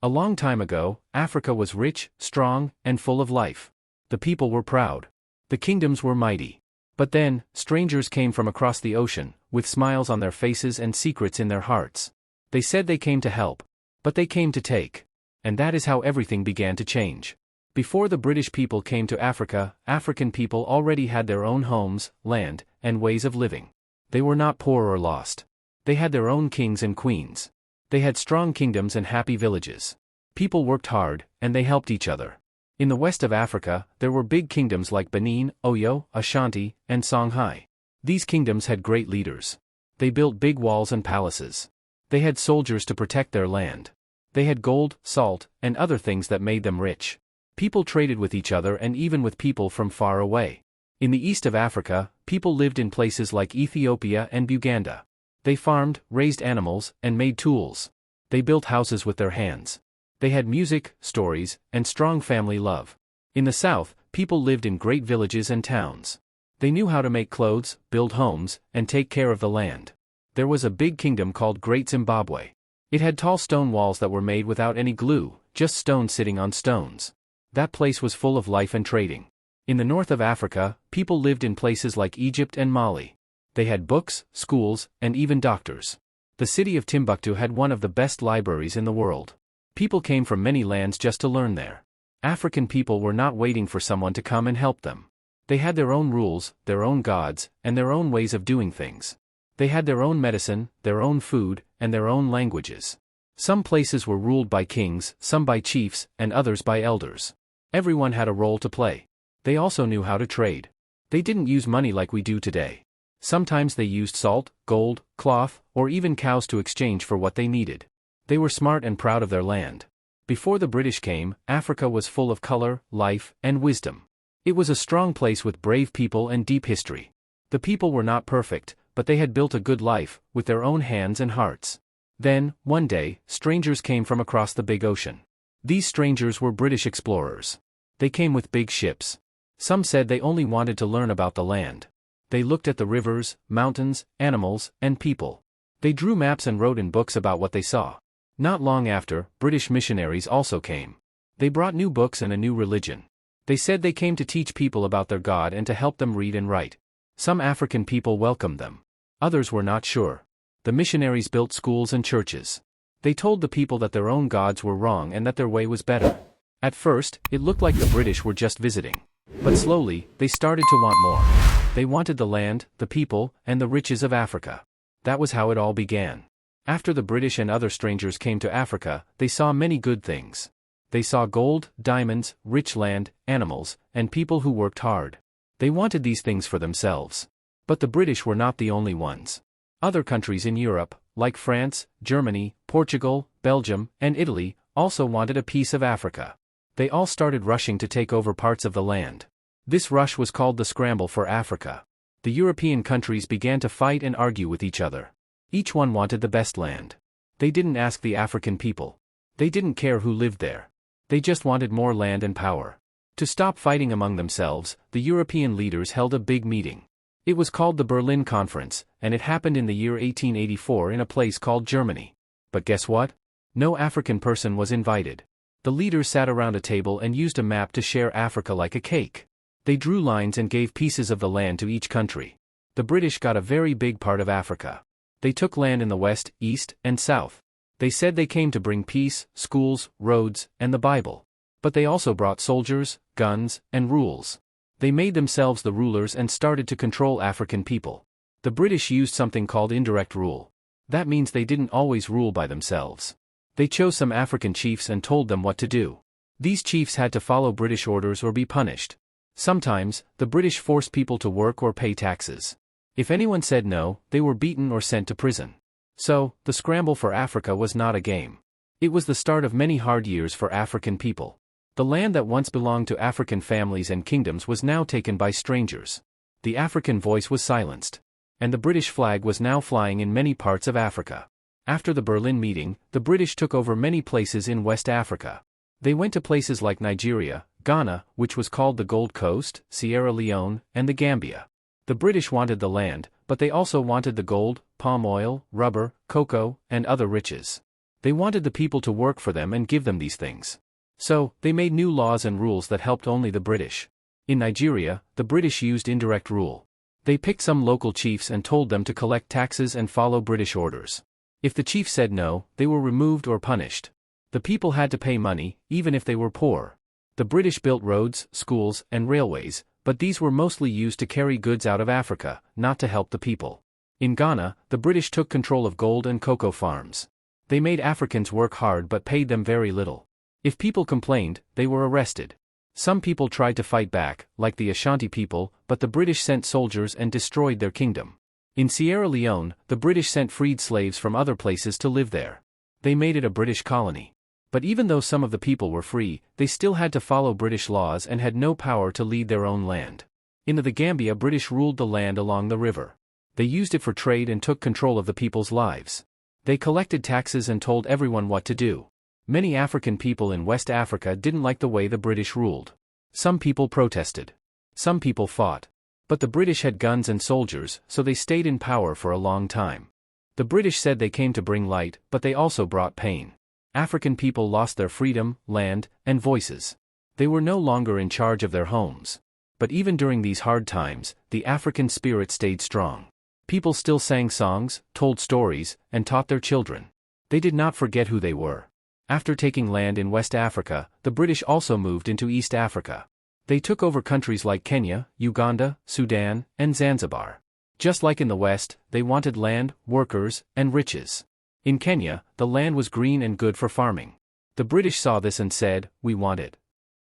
A long time ago, Africa was rich, strong, and full of life. The people were proud. The kingdoms were mighty. But then, strangers came from across the ocean, with smiles on their faces and secrets in their hearts. They said they came to help. But they came to take. And that is how everything began to change. Before the British people came to Africa, African people already had their own homes, land, and ways of living. They were not poor or lost. They had their own kings and queens. They had strong kingdoms and happy villages. People worked hard, and they helped each other. In the west of Africa, there were big kingdoms like Benin, Oyo, Ashanti, and Songhai. These kingdoms had great leaders. They built big walls and palaces. They had soldiers to protect their land. They had gold, salt, and other things that made them rich. People traded with each other and even with people from far away. In the east of Africa, people lived in places like Ethiopia and Uganda. They farmed, raised animals, and made tools. They built houses with their hands. They had music, stories, and strong family love. In the south, people lived in great villages and towns. They knew how to make clothes, build homes, and take care of the land. There was a big kingdom called Great Zimbabwe. It had tall stone walls that were made without any glue, just stones sitting on stones. That place was full of life and trading. In the north of Africa, people lived in places like Egypt and Mali. They had books, schools, and even doctors. The city of Timbuktu had one of the best libraries in the world. People came from many lands just to learn there. African people were not waiting for someone to come and help them. They had their own rules, their own gods, and their own ways of doing things. They had their own medicine, their own food, and their own languages. Some places were ruled by kings, some by chiefs, and others by elders. Everyone had a role to play. They also knew how to trade. They didn't use money like we do today. Sometimes they used salt, gold, cloth, or even cows to exchange for what they needed. They were smart and proud of their land. Before the British came, Africa was full of color, life, and wisdom. It was a strong place with brave people and deep history. The people were not perfect, but they had built a good life, with their own hands and hearts. Then, one day, strangers came from across the big ocean. These strangers were British explorers. They came with big ships. Some said they only wanted to learn about the land. They looked at the rivers, mountains, animals, and people. They drew maps and wrote in books about what they saw. Not long after, British missionaries also came. They brought new books and a new religion. They said they came to teach people about their God and to help them read and write. Some African people welcomed them. Others were not sure. The missionaries built schools and churches. They told the people that their own gods were wrong and that their way was better. At first, it looked like the British were just visiting. But slowly, they started to want more. They wanted the land, the people, and the riches of Africa. That was how it all began. After the British and other strangers came to Africa, they saw many good things. They saw gold, diamonds, rich land, animals, and people who worked hard. They wanted these things for themselves. But the British were not the only ones. Other countries in Europe, like France, Germany, Portugal, Belgium, and Italy, also wanted a piece of Africa. They all started rushing to take over parts of the land. This rush was called the scramble for Africa. The European countries began to fight and argue with each other. Each one wanted the best land. They didn't ask the African people. They didn't care who lived there. They just wanted more land and power. To stop fighting among themselves, the European leaders held a big meeting. It was called the Berlin Conference, and it happened in the year 1884 in a place called Germany. But guess what? No African person was invited. The leaders sat around a table and used a map to share Africa like a cake. They drew lines and gave pieces of the land to each country. The British got a very big part of Africa. They took land in the west, east, and south. They said they came to bring peace, schools, roads, and the Bible. But they also brought soldiers, guns, and rules. They made themselves the rulers and started to control African people. The British used something called indirect rule. That means they didn't always rule by themselves. They chose some African chiefs and told them what to do. These chiefs had to follow British orders or be punished. Sometimes, the British forced people to work or pay taxes. If anyone said no, they were beaten or sent to prison. So, the scramble for Africa was not a game. It was the start of many hard years for African people. The land that once belonged to African families and kingdoms was now taken by strangers. The African voice was silenced. And the British flag was now flying in many parts of Africa. After the Berlin meeting, the British took over many places in West Africa. They went to places like Nigeria, Ghana, which was called the Gold Coast, Sierra Leone, and the Gambia. The British wanted the land, but they also wanted the gold, palm oil, rubber, cocoa, and other riches. They wanted the people to work for them and give them these things. So, they made new laws and rules that helped only the British. In Nigeria, the British used indirect rule. They picked some local chiefs and told them to collect taxes and follow British orders. If the chief said no, they were removed or punished. The people had to pay money, even if they were poor. The British built roads, schools, and railways, but these were mostly used to carry goods out of Africa, not to help the people. In Ghana, the British took control of gold and cocoa farms. They made Africans work hard but paid them very little. If people complained, they were arrested. Some people tried to fight back, like the Ashanti people, but the British sent soldiers and destroyed their kingdom. In Sierra Leone, the British sent freed slaves from other places to live there. They made it a British colony. But even though some of the people were free, they still had to follow British laws and had no power to lead their own land. In the Gambia, British ruled the land along the river. They used it for trade and took control of the people's lives. They collected taxes and told everyone what to do. Many African people in West Africa didn't like the way the British ruled. Some people protested. Some people fought. But the British had guns and soldiers, so they stayed in power for a long time. The British said they came to bring light, but they also brought pain. African people lost their freedom, land, and voices. They were no longer in charge of their homes. But even during these hard times, the African spirit stayed strong. People still sang songs, told stories, and taught their children. They did not forget who they were. After taking land in West Africa, the British also moved into East Africa. They took over countries like Kenya, Uganda, Sudan, and Zanzibar. Just like in the West, they wanted land, workers, and riches. In Kenya, the land was green and good for farming. The British saw this and said, "We want it."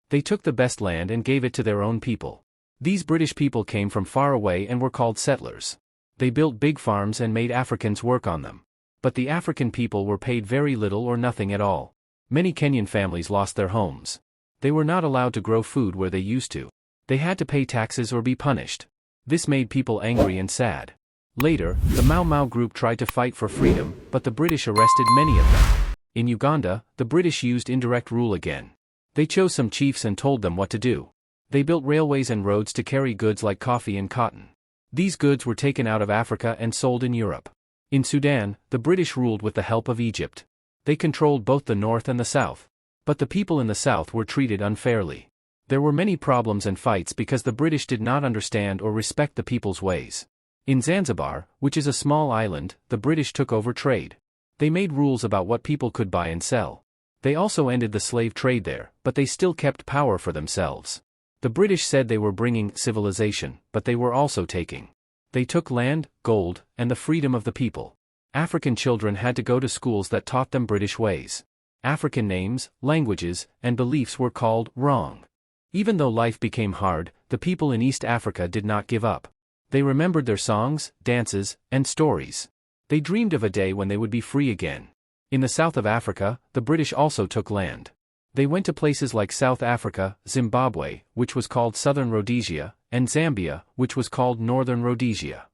They took the best land and gave it to their own people. These British people came from far away and were called settlers. They built big farms and made Africans work on them. But the African people were paid very little or nothing at all. Many Kenyan families lost their homes. They were not allowed to grow food where they used to. They had to pay taxes or be punished. This made people angry and sad. Later, the Mau Mau group tried to fight for freedom, but the British arrested many of them. In Uganda, the British used indirect rule again. They chose some chiefs and told them what to do. They built railways and roads to carry goods like coffee and cotton. These goods were taken out of Africa and sold in Europe. In Sudan, the British ruled with the help of Egypt. They controlled both the north and the south. But the people in the south were treated unfairly. There were many problems and fights because the British did not understand or respect the people's ways. In Zanzibar, which is a small island, the British took over trade. They made rules about what people could buy and sell. They also ended the slave trade there, but they still kept power for themselves. The British said they were bringing civilization, but they were also taking. They took land, gold, and the freedom of the people. African children had to go to schools that taught them British ways. African names, languages, and beliefs were called wrong. Even though life became hard, the people in East Africa did not give up. They remembered their songs, dances, and stories. They dreamed of a day when they would be free again. In the south of Africa, the British also took land. They went to places like South Africa, Zimbabwe, which was called Southern Rhodesia, and Zambia, which was called Northern Rhodesia.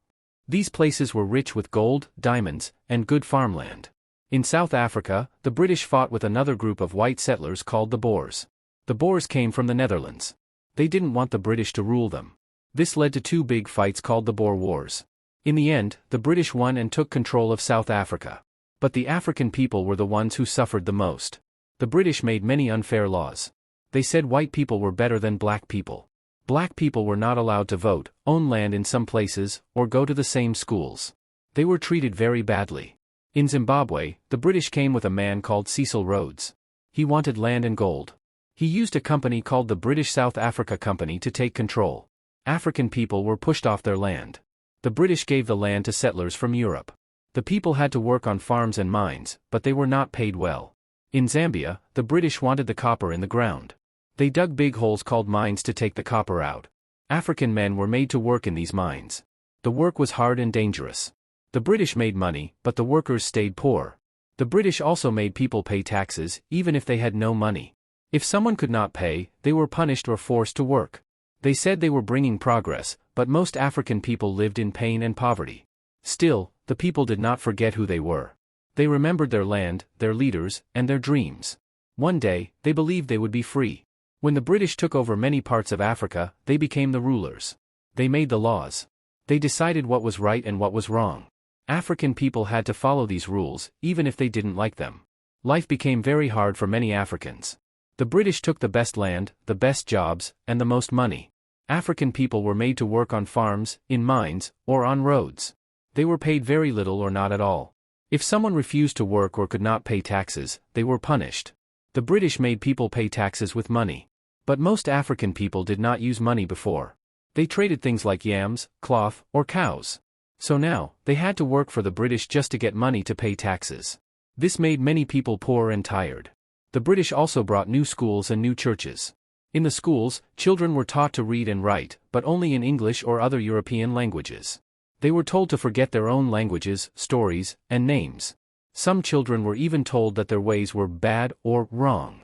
These places were rich with gold, diamonds, and good farmland. In South Africa, the British fought with another group of white settlers called the Boers. The Boers came from the Netherlands. They didn't want the British to rule them. This led to two big fights called the Boer Wars. In the end, the British won and took control of South Africa. But the African people were the ones who suffered the most. The British made many unfair laws. They said white people were better than black people. Black people were not allowed to vote, own land in some places, or go to the same schools. They were treated very badly. In Zimbabwe, the British came with a man called Cecil Rhodes. He wanted land and gold. He used a company called the British South Africa Company to take control. African people were pushed off their land. The British gave the land to settlers from Europe. The people had to work on farms and mines, but they were not paid well. In Zambia, the British wanted the copper in the ground. They dug big holes called mines to take the copper out. African men were made to work in these mines. The work was hard and dangerous. The British made money, but the workers stayed poor. The British also made people pay taxes, even if they had no money. If someone could not pay, they were punished or forced to work. They said they were bringing progress, but most African people lived in pain and poverty. Still, the people did not forget who they were. They remembered their land, their leaders, and their dreams. One day, they believed they would be free. When the British took over many parts of Africa, they became the rulers. They made the laws. They decided what was right and what was wrong. African people had to follow these rules, even if they didn't like them. Life became very hard for many Africans. The British took the best land, the best jobs, and the most money. African people were made to work on farms, in mines, or on roads. They were paid very little or not at all. If someone refused to work or could not pay taxes, they were punished. The British made people pay taxes with money. But most African people did not use money before. They traded things like yams, cloth, or cows. So now, they had to work for the British just to get money to pay taxes. This made many people poor and tired. The British also brought new schools and new churches. In the schools, children were taught to read and write, but only in English or other European languages. They were told to forget their own languages, stories, and names. Some children were even told that their ways were bad or wrong.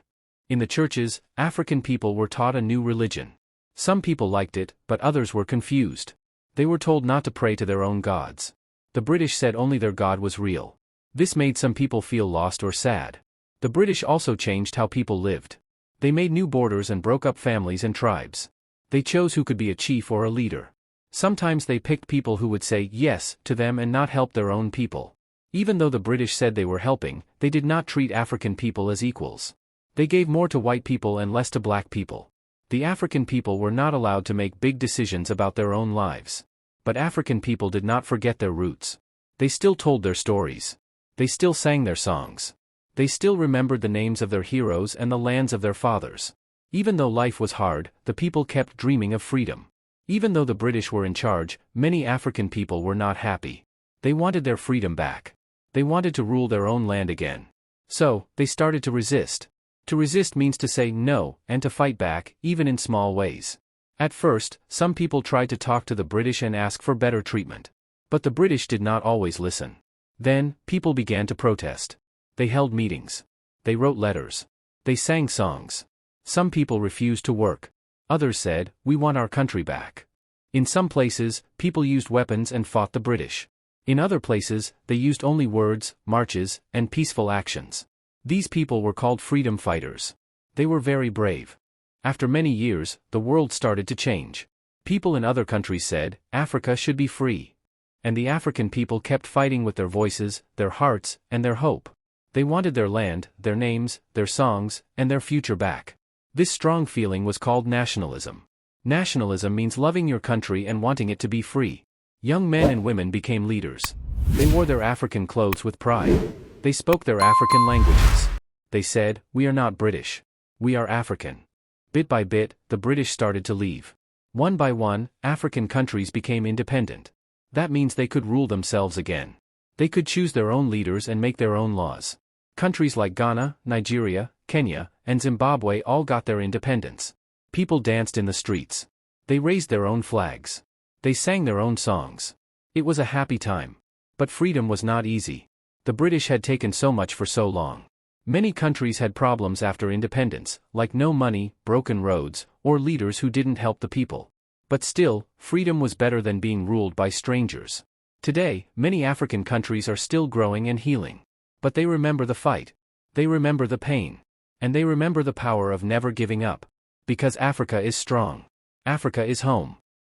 In the churches, African people were taught a new religion. Some people liked it, but others were confused. They were told not to pray to their own gods. The British said only their God was real. This made some people feel lost or sad. The British also changed how people lived. They made new borders and broke up families and tribes. They chose who could be a chief or a leader. Sometimes they picked people who would say yes to them and not help their own people. Even though the British said they were helping, they did not treat African people as equals. They gave more to white people and less to black people. The African people were not allowed to make big decisions about their own lives. But African people did not forget their roots. They still told their stories. They still sang their songs. They still remembered the names of their heroes and the lands of their fathers. Even though life was hard, the people kept dreaming of freedom. Even though the British were in charge, many African people were not happy. They wanted their freedom back. They wanted to rule their own land again. So, they started to resist. To resist means to say no, and to fight back, even in small ways. At first, some people tried to talk to the British and ask for better treatment. But the British did not always listen. Then, people began to protest. They held meetings. They wrote letters. They sang songs. Some people refused to work. Others said, "We want our country back." In some places, people used weapons and fought the British. In other places, they used only words, marches, and peaceful actions. These people were called freedom fighters. They were very brave. After many years, the world started to change. People in other countries said, Africa should be free. And the African people kept fighting with their voices, their hearts, and their hope. They wanted their land, their names, their songs, and their future back. This strong feeling was called nationalism. Nationalism means loving your country and wanting it to be free. Young men and women became leaders. They wore their African clothes with pride. They spoke their African languages. They said, "We are not British. We are African." Bit by bit, the British started to leave. One by one, African countries became independent. That means they could rule themselves again. They could choose their own leaders and make their own laws. Countries like Ghana, Nigeria, Kenya, and Zimbabwe all got their independence. People danced in the streets. They raised their own flags. They sang their own songs. It was a happy time. But freedom was not easy. The British had taken so much for so long. Many countries had problems after independence, like no money, broken roads, or leaders who didn't help the people. But still, freedom was better than being ruled by strangers. Today, many African countries are still growing and healing. But they remember the fight. They remember the pain. And they remember the power of never giving up. Because Africa is strong. Africa is home.